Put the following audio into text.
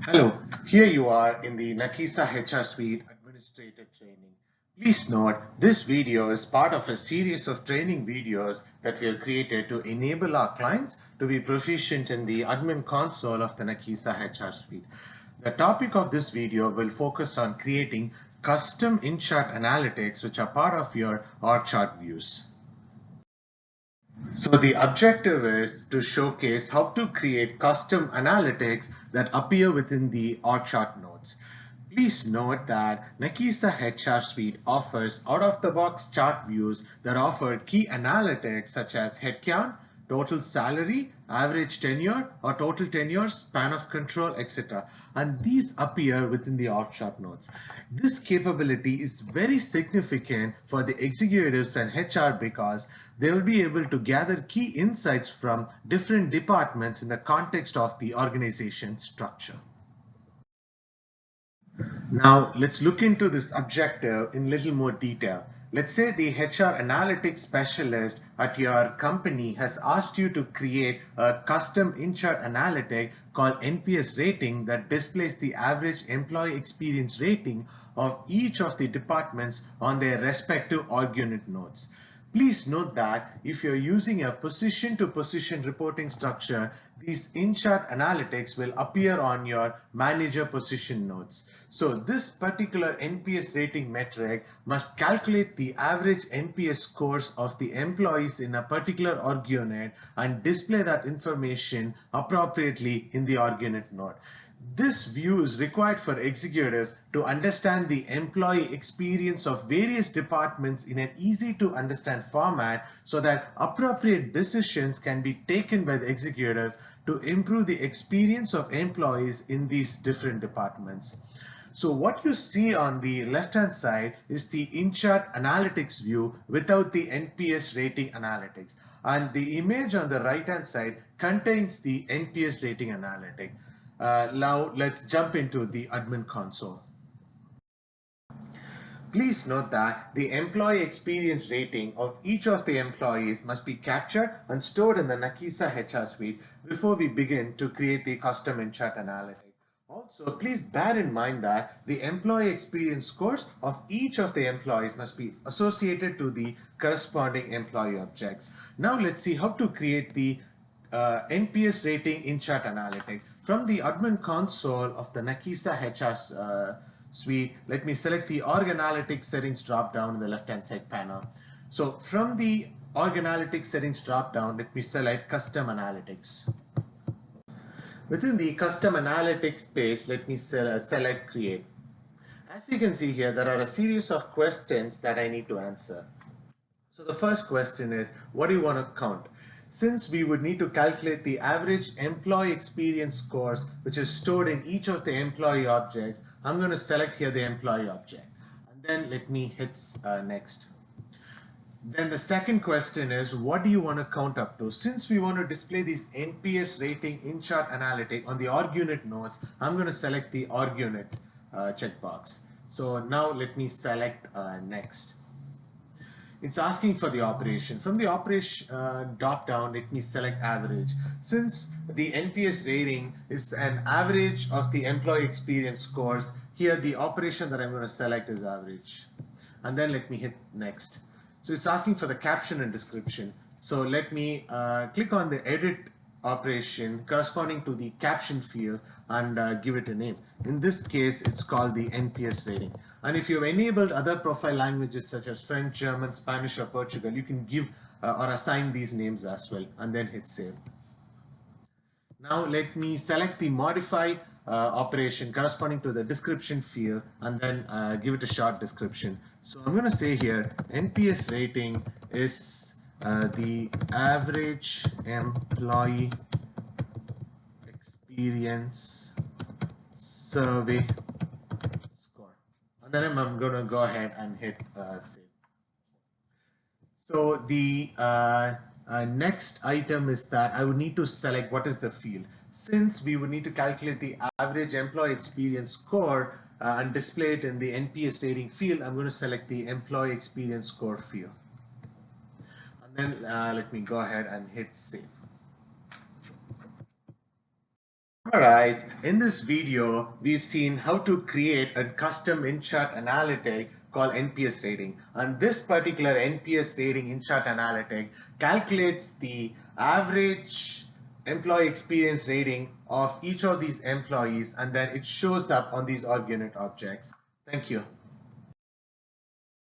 Hello, here you are in the Nakisa HR Suite Administrator Training. Please note, this video is part of a series of training videos that we have created to enable our clients to be proficient in the admin console of the Nakisa HR Suite. The topic of this video will focus on creating custom in-chart analytics which are part of your org chart views. So the objective is to showcase how to create custom analytics that appear within the orgchart nodes. Please note that Nakisa HR Suite offers out-of-the-box chart views that offer key analytics such as headcount, total salary, average tenure or total tenure, span of control, etc. And these appear within the orgchart nodes. This capability is very significant for the executives and HR because they will be able to gather key insights from different departments in the context of the organization structure. Now let's look into this objective in little more detail. Let's say the HR analytics specialist at your company has asked you to create a custom in-chart analytic called NPS rating that displays the average employee experience rating of each of the departments on their respective org unit nodes. Please note that if you're using a position-to-position reporting structure, these in-chart analytics will appear on your manager position nodes. So this particular NPS rating metric must calculate the average NPS scores of the employees in a particular org unit and display that information appropriately in the org unit node. This view is required for executives to understand the employee experience of various departments in an easy to understand format so that appropriate decisions can be taken by the executives to improve the experience of employees in these different departments. So what you see on the left hand side is the in-chart analytics view without the NPS rating analytics, and the image on the right hand side contains the NPS rating analytic. Now let's jump into the admin console. Please note that the employee experience rating of each of the employees must be captured and stored in the Nakisa HR Suite before we begin to create the custom in-chart analytic. Also, please bear in mind that the employee experience scores of each of the employees must be associated to the corresponding employee objects. Now let's see how to create the NPS rating in-chart analytic. From the admin console of the Nakisa HR Suite, let me select the org analytics settings drop down in the left hand side panel. So from the org analytics settings drop down, let me select custom analytics. Within the custom analytics page, let me select create. As you can see here, there are a series of questions that I need to answer. So the first question is, what do you want to count? Since we would need to calculate the average employee experience scores, which is stored in each of the employee objects, I'm going to select here the employee object. And then let me hit next. Then the second question is, what do you want to count up to? Since we want to display this NPS rating in-chart analytic on the org unit nodes, I'm going to select the org unit checkbox. So now let me select next. It's asking for the operation. From the operation drop down, let me select average. Since the NPS rating is an average of the employee experience scores, here the operation that I'm going to select is average. And then let me hit next. So it's asking for the caption and description. So let me click on the edit operation corresponding to the caption field and give it a name. In this case, it's called the NPS rating. And if you've enabled other profile languages such as French, German, Spanish, or Portugal, you can give or assign these names as well and then hit save. Now let me select the modify operation corresponding to the description field and then give it a short description. So I'm going to say here NPS rating is the average employee experience survey score. And then I'm going to go ahead and hit save. So the next item is that I would need to select what is the field. Since we would need to calculate the average employee experience score and display it in the NPS rating field, I'm going to select the employee experience score field. And then let me go ahead and hit save. Alright, in this video, we've seen how to create a custom in-chart analytic called NPS rating. And this particular NPS rating in-chart analytic calculates the average employee experience rating of each of these employees, and then it shows up on these org unit objects. Thank you.